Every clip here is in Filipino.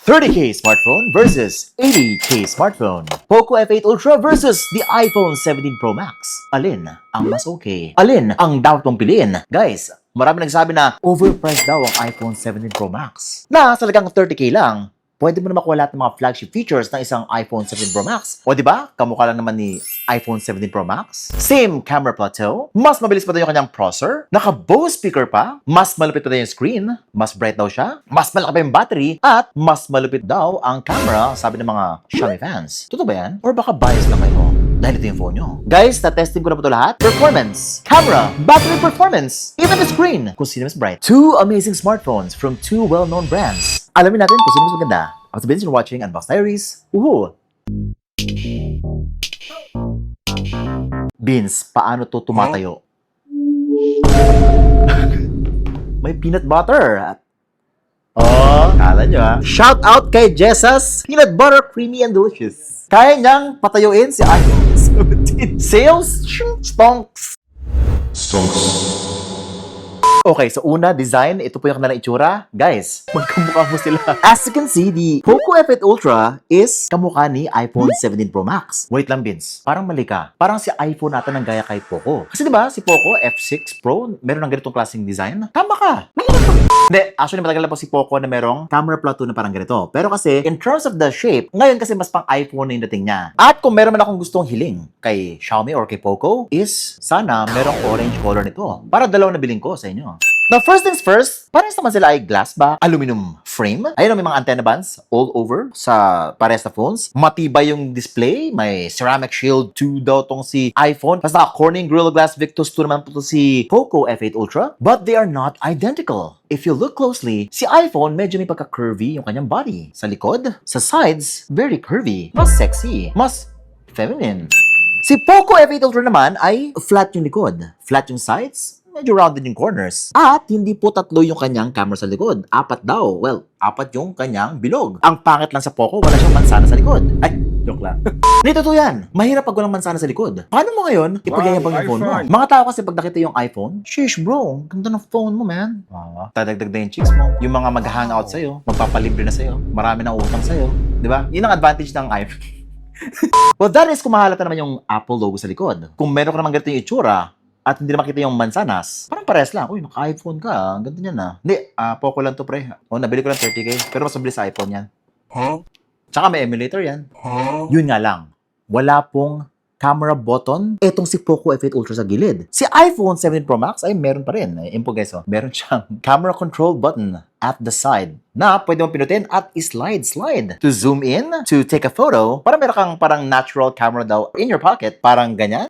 30K smartphone versus 80K smartphone. Poco F8 Ultra versus the iPhone 17 Pro Max. Alin ang mas okay? Alin ang dapat mong piliin? Guys, marami nagsabi na overpriced daw ang iPhone 17 Pro Max. Na talagang 30K lang, pwede mo na makuha lahat ng mga flagship features ng isang iPhone 17 Pro Max. O diba? Kamukha lang naman ni iPhone 17 Pro Max. Same camera plateau. Mas mabilis pa daw yung kanyang processor. Naka-Bose speaker pa. Mas malupit pa daw yung screen. Mas bright daw siya. Mas malaki pa yung battery. At mas malupit daw ang camera, sabi ng mga Xiaomi fans. Totoo ba yan? Or baka bias lang kayo? Dahil ito yung phone nyo. Guys, na-testing ko na po ito lahat. Performance, camera, battery performance, even the screen. Kung sino mas bright. Two amazing smartphones from two well-known brands. Alamin natin kung sino mas maganda. Ako si Vince, you're watching Unbox Diaries. Woohoo! Vince, paano to tumatayo? May peanut butter. Oh, kala nyo ha. Shout out kay Jessas. Peanut butter, creamy and delicious. Kaya niyang patayuin si iPhone 17. Sales? Stonks. Okay, so una, design. Ito po yung kanilang itsura. Guys, magkamukha po sila. As you can see, the Poco F8 Ultra is kamukha ni iPhone 17 Pro Max. Wait lang, Vince. Parang mali ka. Parang si iPhone nata ng gaya kay Poco. Kasi diba, si Poco F6 Pro, meron ng ganitong klaseng design. Tama ka. Hindi, actually matagal na po si Poco na merong camera plateau na parang ganito. Pero kasi, in terms of the shape, ngayon kasi mas pang iPhone na yung dating niya. At kung meron man akong gustong hiling kay Xiaomi or kay Poco, is sana merong orange color nito. Para dalawa na biling ko sa inyo. Now, first things first, parehas naman sila ay glass back, aluminum frame. Ayun, may mga antenna bands all over sa parehas na phones. Matibay yung display, may ceramic shield 2 daw tong si iPhone. Tapos naka-Corning Gorilla Glass Victus 2 naman po to si Poco F8 Ultra. But they are not identical. If you look closely, si iPhone medyo may pagka-curvy yung kanyang body. Sa likod, sa sides, very curvy. Mas sexy, mas feminine. Si Poco F8 Ultra naman ay flat yung likod, flat yung sides, medyo rounded yung corners. At hindi po tatlo yung kanyang camera sa likod. 4 daw. Well, 4 yung kanyang bilog. Ang pangit lang sa Poco, wala siyang mansana sa likod. Ay, joke lang. Hindi totoo yan. Mahirap pag walang mansana sa likod. Paano mo ngayon ipagyayabang yung phone mo? Mga tao kasi pag nakita yung iPhone, sheesh bro, ganda ng phone mo, man. Tadagdag na yung chicks mo. Yung mga mag-hangout sa'yo, magpapalibre na sa'yo, marami ng utang sa'yo. Di ba? Yun ang advantage ng iPhone. Well, that is kung mahalata naman yung Apple logo sa likod. Kung meron ka naman ganito yung itsura, at hindi na makita yung mansanas, parang pares lang. Uy, naka-iPhone ka. Ang ganda niyan na. Hindi, Poco lang to pre. O, nabili ko lang 30K. Pero mas mabilis sa iPhone yan. Tsaka may emulator yan. Yun nga lang. Wala pong camera button. Etong si Poco F8 Ultra sa gilid. Si iPhone 17 Pro Max ay meron pa rin. Impo guys, oh. Meron siyang camera control button at the side na pwede mong pinutin at slide. To zoom in, to take a photo, para meron kang parang natural camera daw in your pocket. Parang ganyan.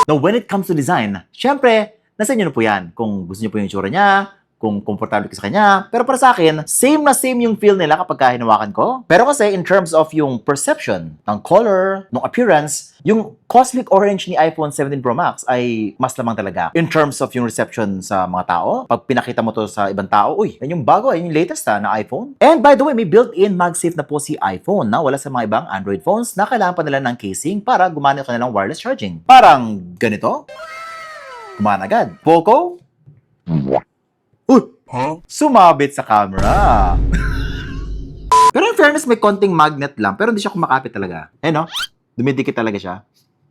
Now, when it comes to design, syempre, nasa inyo na po yan. Kung gusto niyo po yung itsura niya, kung komportable ka sa kanya. Pero para sa akin, same na same yung feel nila kapag hinawakan ko. Pero kasi, in terms of yung perception, ng color, ng appearance, yung cosmic orange ni iPhone 17 Pro Max ay mas lamang talaga. In terms of yung reception sa mga tao, pag pinakita mo to sa ibang tao, uy, yan yung bago, yan yung latest na iPhone. And by the way, may built-in MagSafe na po si iPhone na wala sa mga ibang Android phones na kailangan pa nila ng casing para gumana yung kanilang wireless charging. Parang ganito. Gumana agad. Poco? Sumabit sa camera. Pero in fairness, may konting magnet lang. Pero hindi siya kumakapit talaga. Eh no? Dumidikit talaga siya.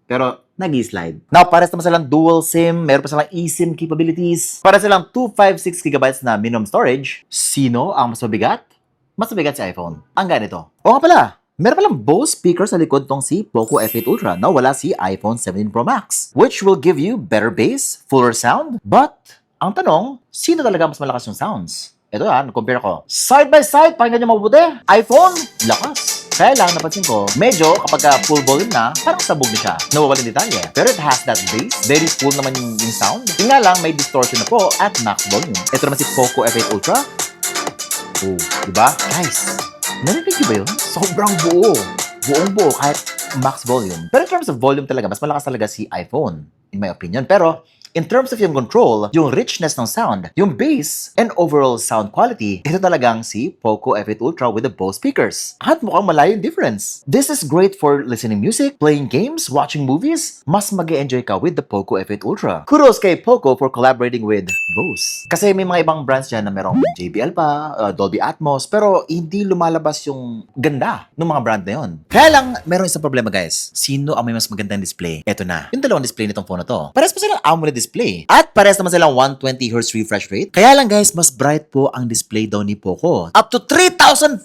Pero nag-i-slide. Now, para naman silang dual SIM. Meron pa silang eSIM capabilities. Para silang 256GB na minimum storage. Sino ang mas mabigat? Mas mabigat si iPhone. Ang ganito. O nga pala, meron palang Bose speaker sa likod tong si Poco F8 Ultra na wala si iPhone 17 Pro Max. Which will give you better bass, fuller sound. But ang tanong, sino talaga mas malakas yung sounds? Ito compare ko. Side by side, pakinggan nyo mabuti. iPhone, lakas. Kaya lang, napansin ko, medyo kapag full volume na, parang sabog na siya. Nawawalan detalye. Pero it has that bass. Very full naman yung sound. Yung nga lang, may distortion na po at max volume. Ito naman si Poco F8 Ultra. Oh, diba? Guys, narinig nyo ba yun? Sobrang buo. Buong buo kahit max volume. Pero in terms of volume talaga, mas malakas talaga si iPhone, in my opinion. Pero In terms of yung control, yung richness ng sound, yung bass, and overall sound quality, ito talagang si Poco F8 Ultra with the Bose speakers. At mukhang malayo yung difference. This is great for listening music, playing games, watching movies. Mas mag-enjoy ka with the Poco F8 Ultra. Kudos kay Poco for collaborating with Bose. Kasi may mga ibang brands dyan na merong JBL pa, Dolby Atmos, pero hindi lumalabas yung ganda ng mga brand na yun. Kaya lang, meron isang problema guys. Sino ang may mas magandang display? Eto na. Yung dalawang display nitong phone na to. Parehas pa silang AMOLED display. At parehas naman silang 120Hz refresh rate. Kaya lang guys, mas bright po ang display daw ni Poco. Up to 3,500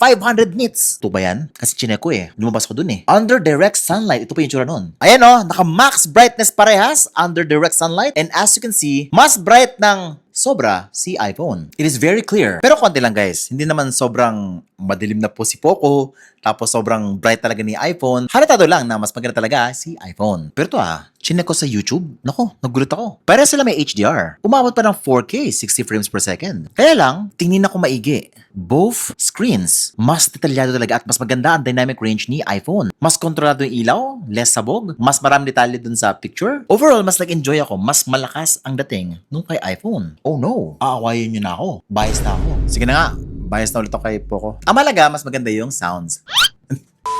nits. Ito ba yan? Kasi chinek ko eh. Lumabas ko dun eh. Under direct sunlight. Ito po yung tsura nun. Ayan o, naka-max brightness parehas under direct sunlight. And as you can see, mas bright ng sobra si iPhone. It is very clear. Pero konti lang guys. Hindi naman sobrang madilim na po si Poco. Tapos sobrang bright talaga ni iPhone. Halatado lang na mas maganda talaga si iPhone. Pero to chinek ko sa YouTube. Nako, nagulat ako. Para sila may HDR. Umabot pa ng 4K, 60 frames per second. Kaya lang, tingin ako maigi. Both screens, mas detalyado talaga at mas maganda ang dynamic range ni iPhone. Mas kontrolado yung ilaw, less sabog, mas maraming detalye dun sa picture. Overall, mas nag-enjoy ako. Mas malakas ang dating nung kay iPhone. Oh no, aawayin nyo na ako. Bias na ako. Sige na nga, bias na ulit ako kay Poco. Ang malaga, mas maganda yung sounds.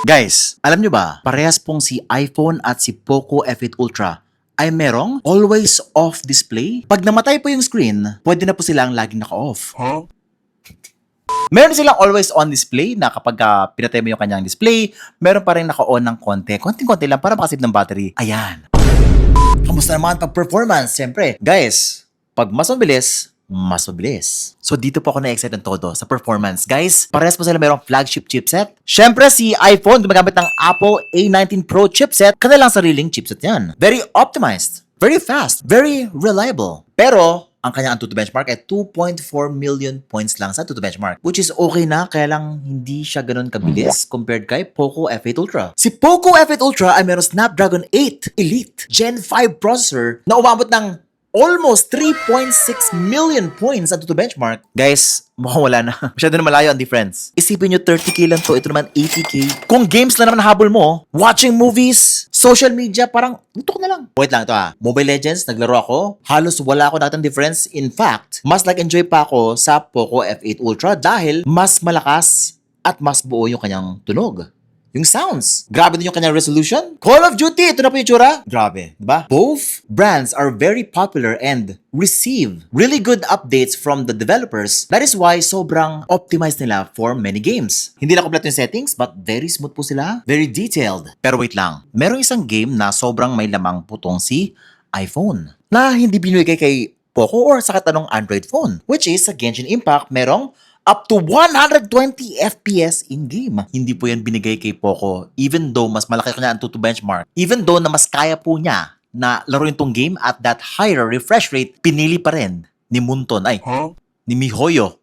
Guys, alam nyo ba, parehas pong si iPhone at si Poco F8 Ultra ay merong always off display. Pag namatay po yung screen, pwede na po silang laging naka-off. Huh? Meron silang always on display na kapag pinatay mo yung kanyang display, meron pa rin naka-on ng konti. Konting-konti lang para makasave ng battery. Ayan. Kamusta naman pag-performance? Siyempre, guys, pag mas mabilis. So dito po ako na-excite ng todo sa performance. Guys, parehas po sila merong flagship chipset. Siyempre si iPhone gumagamit ng Apple A19 Pro chipset. Kanilang sariling chipset yan. Very optimized, very fast, very reliable. Pero ang kanyang Antutu benchmark ay 2.4 million points lang sa Antutu benchmark. Which is okay na, kaya lang hindi siya ganun kabilis compared kay Poco F8 Ultra. Si Poco F8 Ultra ay meron Snapdragon 8 Elite Gen 5 processor na umabot ng almost 3.6 million points at to benchmark. Guys, mukhang wala na. Masyado na malayo ang difference. Isipin nyo, 30k lang to. Ito naman, 80k. Kung games lang naman habol mo, watching movies, social media, parang, ito na lang. Wait lang, ito Mobile Legends, naglaro ako. Halos wala ako nakitang difference. In fact, mas nag-enjoy pa ako sa Poco F8 Ultra dahil mas malakas at mas buo yung kanyang tunog. Yung sounds. Grabe din yung kanyang resolution. Call of Duty, ito na po yung tsura. Grabe, diba? Both brands are very popular and receive really good updates from the developers. That is why sobrang optimized nila for many games. Hindi lang kompleto yung settings, but very smooth po sila. Very detailed. Pero wait lang, merong isang game na sobrang may lamang putong si iPhone na hindi binigay kay Poco or sa katanong Android phone, which is sa Genshin Impact, merong up to 120 FPS in-game. Hindi po yan binigay kay Poco even though mas malaki kanya ang Antutu benchmark. Even though na mas kaya po niya na laruin tong game at that higher refresh rate, pinili pa rin ni Munton, ni Mihoyo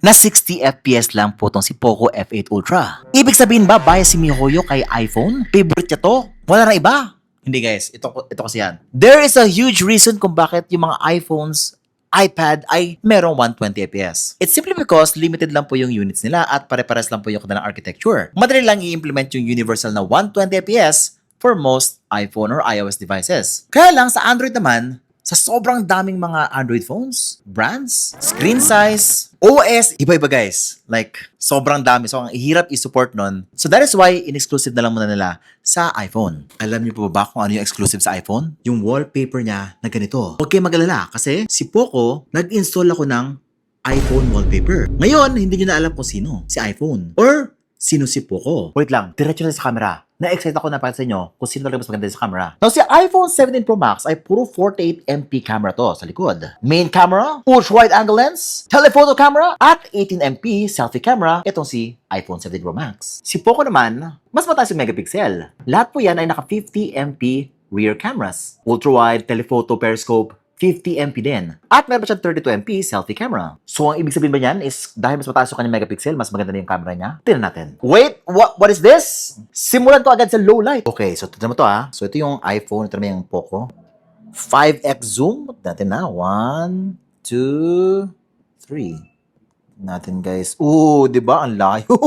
na 60 FPS lang po tong si Poco F8 Ultra. Ibig sabihin ba bias si Mihoyo kay iPhone? Favorite niya to? Wala na iba? Hindi guys, ito kasi yan. There is a huge reason kung bakit yung mga iPhones, iPad ay merong 120 FPS. It's simply because limited lang po yung units nila at pare-pares lang po yung kanilang architecture. Madali lang i-implement yung universal na 120 FPS for most iPhone or iOS devices. Kaya lang sa Android naman, sa sobrang daming mga Android phones, brands, screen size, OS, iba-iba guys. Like, sobrang dami. So, ang hirap i-support nun. So, that is why in-exclusive na lang muna nila sa iPhone. Alam niyo po ba kung ano yung exclusive sa iPhone? Yung wallpaper niya na ganito. Huwag kayong mag-alala kasi si Poco, nag-install ako ng iPhone wallpaper. Ngayon, hindi niyo na alam kung sino. Si iPhone. Or sino si Poco. Wait lang, diretso na sa camera. Na-excite ako na para sa inyo kung sino talaga mas maganda sa camera. Now, si iPhone 17 Pro Max ay puro 48MP camera to sa likod. Main camera, ultra-wide angle lens, telephoto camera, at 18MP selfie camera. Itong si iPhone 17 Pro Max. Si Poco naman, mas mataas yung megapixel. Lahat po yan ay naka 50MP rear cameras. Ultra-wide, telephoto, periscope, 50MP din. At meron pa siyang 32MP selfie camera. So, ang ibig sabihin ba niyan is dahil mas mataas yung kanyang megapixel, mas maganda na yung camera niya? Tingnan natin. Wait, what is this? Simulan to agad sa low light. Okay, so tignan mo to So, ito yung iPhone, ito naman yung Poco. 5x zoom. Natin na. 1, 2, 3. Natin guys. Ooh, di ba? Ang layo.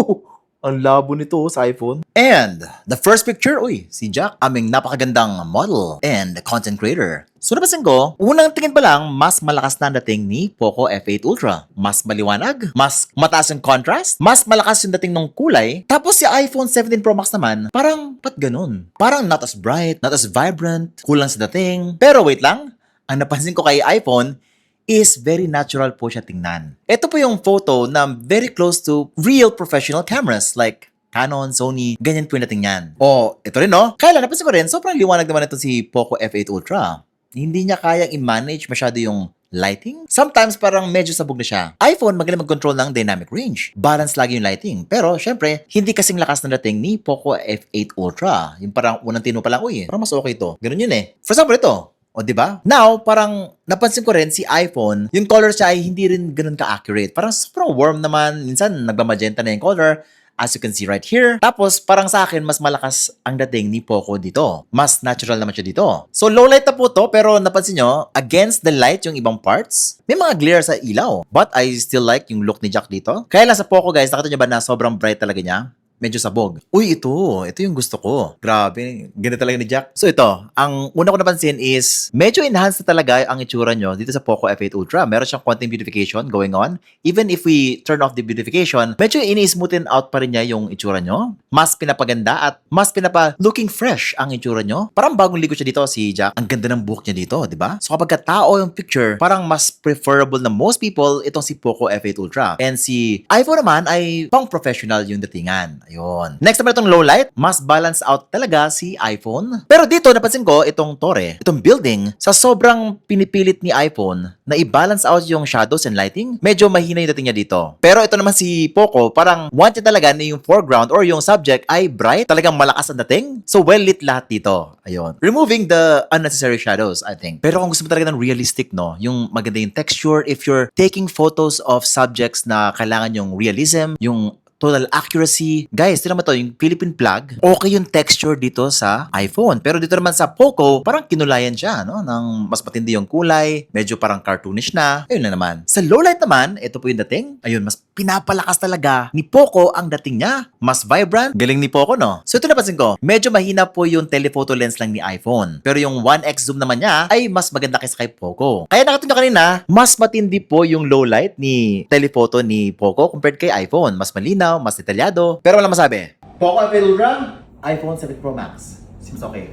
Ang labo nito sa iPhone. And the first picture, uy, si Jack, aming napakagandang model and content creator. So napansin ko, unang tingin pa lang, mas malakas na ang dating ni Poco F8 Ultra. Mas maliwanag, mas mataas yung contrast, mas malakas yung dating ng kulay. Tapos si iPhone 17 Pro Max naman, parang pat ganun. Parang not as bright, not as vibrant, kulang sa dating. Pero wait lang, ang napansin ko kay iPhone, is very natural po siya tingnan. Ito po yung photo na very close to real professional cameras like Canon, Sony, ganyan po yung dating yan. Oh, ito rin no? Kaya lang, napansin ko rin, sobrang liwanag naman ito si Poco F8 Ultra. Hindi niya kayang i-manage masyado yung lighting. Sometimes parang medyo sabog na siya. iPhone, magaling mag-control ng dynamic range. Balance lagi yung lighting. Pero syempre, hindi kasing lakas na dating ni Poco F8 Ultra. Yung parang unang tino pa lang, uy, parang mas okay to. Ganun yun eh. For example, ito. O, di ba? Now, parang napansin ko rin si iPhone, yung color siya ay hindi rin ganun ka-accurate. Parang sobrang warm naman. Minsan, nagmamagenta na yung color. As you can see right here. Tapos, parang sa akin, mas malakas ang dating ni Poco dito. Mas natural naman siya dito. So, low light na po to, pero napansin nyo, against the light yung ibang parts, may mga glare sa ilaw. But I still like yung look ni Jack dito. Kaya lang sa Poco, guys, nakita nyo ba na sobrang bright talaga niya? Medyo sabog. Uy, ito yung gusto ko. Grabe, ganda talaga ni Jack. So ito, ang una ko napansin is, medyo enhanced na talaga ang itsura nyo dito sa Poco F8 Ultra. Meron siyang konting beautification going on. Even if we turn off the beautification, medyo ini-smoothen out pa rin niya yung itsura nyo. Mas pinapaganda at mas looking fresh ang itsura nyo. Parang bagong ligo siya dito si Jack. Ang ganda ng buhok niya dito, di ba? So kapag tao yung picture, parang mas preferable na most people itong si Poco F8 Ultra. And si iPhone naman ay pang professional yung datingan. Ayun. Next naman itong low light, mas balance out talaga si iPhone. Pero dito, napansin ko, itong torre, itong building, sa sobrang pinipilit ni iPhone na i-balance out yung shadows and lighting, medyo mahina yung dating niya dito. Pero ito naman si Poco, parang want niya talaga na yung foreground or yung subject ay bright, talagang malakas ang dating. So, well lit lahat dito. Ayun. Removing the unnecessary shadows, I think. Pero kung gusto mo talaga ng realistic, no, yung maganda yung texture, if you're taking photos of subjects na kailangan yung realism, yung total accuracy. Guys, tinan mo to, yung Philippine flag, okay yung texture dito sa iPhone. Pero dito naman sa Poco, parang kinulayan siya, no? Nang mas matindi yung kulay, medyo parang cartoonish na. Ayun na naman. Sa low light naman, ito po yung dating. Ayun, mas pinapalakas talaga ni Poco ang dating niya. Mas vibrant. Galing ni Poco, no? So ito napansin ko, medyo mahina po yung telephoto lens lang ni iPhone. Pero yung 1x zoom naman niya ay mas maganda kaysa kay Poco. Kaya nakita nyo kanina, mas matindi po yung low light ni telephoto ni Poco compared kay iPhone. Mas malinaw, mas detalyado. Pero wala masabi. Poco F8 Ultra, iPhone 7 Pro Max. Seems okay.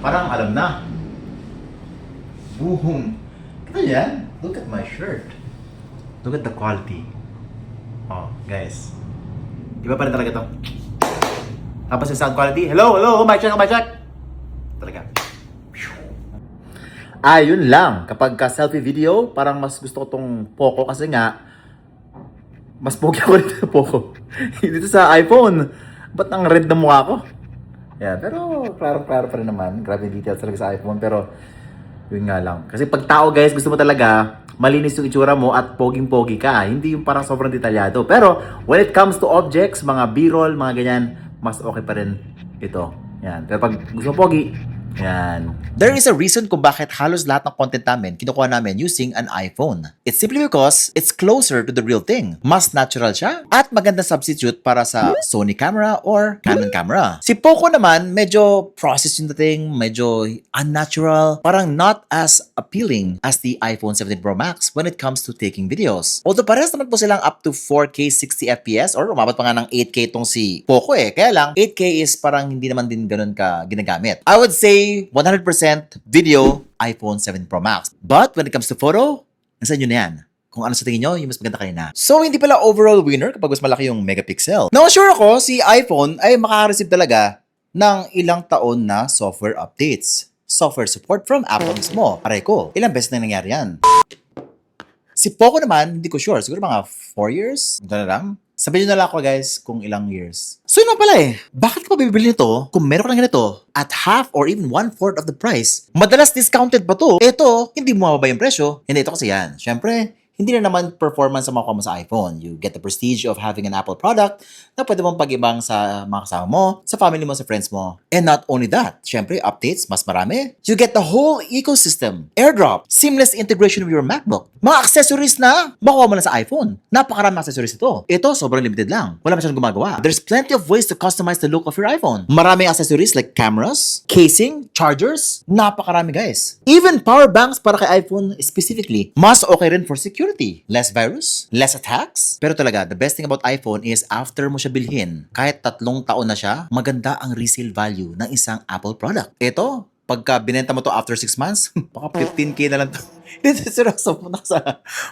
Parang alam na. Boom. Kita yan? Look at my shirt. Look at the quality. Oh, guys. Iba pa rin talaga to. Tapos yung sound quality. Hello, mic check. Talaga. Yun lang. Kapag ka selfie video, parang mas gusto ko tong Poco kasi nga, mas pogi ako dito sa Poco. Dito sa iPhone. Ba't ang red na mukha ko? Yeah, pero klaro pa rin naman. Grabe yung details talaga sa iPhone. Pero, yun nga lang. Kasi pag tao guys, gusto mo talaga malinis yung itsura mo at poging-pogi ka. Hindi yung parang sobrang detalyado. Pero, when it comes to objects, mga B-roll, mga ganyan, mas okay pa rin ito. Yan. Pero pag gusto mo pogi, yan. There is a reason kung bakit halos lahat ng content namin kinukuha namin using an iPhone. It's simply because it's closer to the real thing. Mas natural siya at maganda substitute para sa Sony camera or Canon camera. Si Poco naman, medyo process yung dating, medyo unnatural, parang not as appealing as the iPhone 17 Pro Max when it comes to taking videos. Although parehas naman po silang up to 4K 60 FPS or umabot pa nga ng 8K itong si Poco eh. Kaya lang, 8K is parang hindi naman din ganun ka ginagamit. I would say 100% video, iPhone 7 Pro Max. But when it comes to photo, nasa inyo na yan. Kung ano sa tingin nyo, yung mas maganda kanina. So, hindi pala overall winner kapag mas malaki yung megapixel. Now, sure ako, si iPhone ay makaka-receive talaga ng ilang taon na software updates. Software support from Apple mismo. Aray ko, ilang beses na nangyari yan. Si Poco naman, hindi ko sure. Siguro mga 4 years? Ito na lang. Sabihin nyo na lang ako guys kung ilang years. So yun na pala eh. Bakit ka pa bibili nito kung meron ka lang ganito at half or even 1/4 of the price? Madalas discounted pa to. Ito, hindi bumababa yung presyo. Hindi, ito kasi yan. Siyempre, hindi na naman performance ang makuha mo sa iPhone. You get the prestige of having an Apple product na pwede mong pag-ibang sa mga kasama mo, sa family mo, sa friends mo. And not only that, syempre, updates, mas marami. You get the whole ecosystem. AirDrop, seamless integration with your MacBook. Mga accessories na makuha mo na sa iPhone. Napakaraming accessories ito. Ito, sobrang limited lang. Wala masyadong gumagawa. There's plenty of ways to customize the look of your iPhone. Maraming accessories like cameras, casing, chargers. Napakarami, guys. Even power banks para kay iPhone specifically. Mas okay rin for security. Less virus, less attacks. Pero talaga, the best thing about iPhone is after mo siya bilhin, kahit 3 taon na siya, maganda ang resale value ng isang Apple product. Ito, pagka binenta mo to after 6 months, baka 15K na lang to. Hindi, seryoso.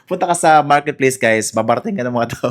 Punta ka sa marketplace, guys. Babarating ka ng mga to.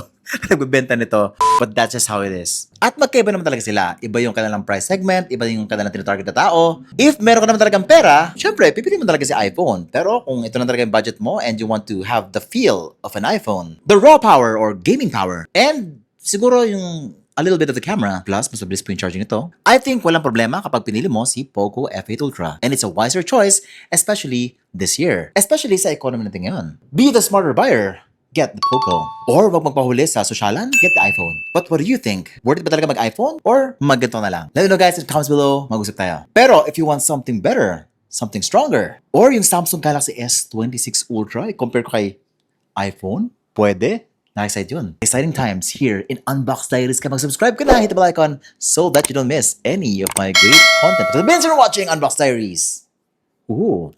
Nagbibenta nito. But that's just how it is. At magkaiba naman talaga sila. Iba yung kanilang price segment, iba yung kanilang tinatarget na tao. If meron ka naman talagang pera, syempre, pipili mo talaga si iPhone. Pero kung ito na talaga yung budget mo and you want to have the feel of an iPhone, the raw power or gaming power, and siguro yung a little bit of the camera, plus mas mabilis po yung charging nito, I think walang problema kapag pinili mo si Poco F8 Ultra. And it's a wiser choice, especially this year. Especially sa economy natin ngayon. Be the smarter buyer. Get the Poco. Or wag magpahuli sa sosyalan, get the iPhone. But what do you think? Worth it ba talaga mag-iPhone? Or mag-ganito na lang? Let me know guys in the comments below. Mag-usap tayo. Pero if you want something better, something stronger, or yung Samsung Galaxy S26 Ultra, compare ko kay iPhone, pwede. Nakaka-excite yun. Exciting times here in Unbox Diaries. Kaya mag-subscribe ka na, hit the bell icon so that you don't miss any of my great content. So, thanks for watching Unbox Diaries. Ooh.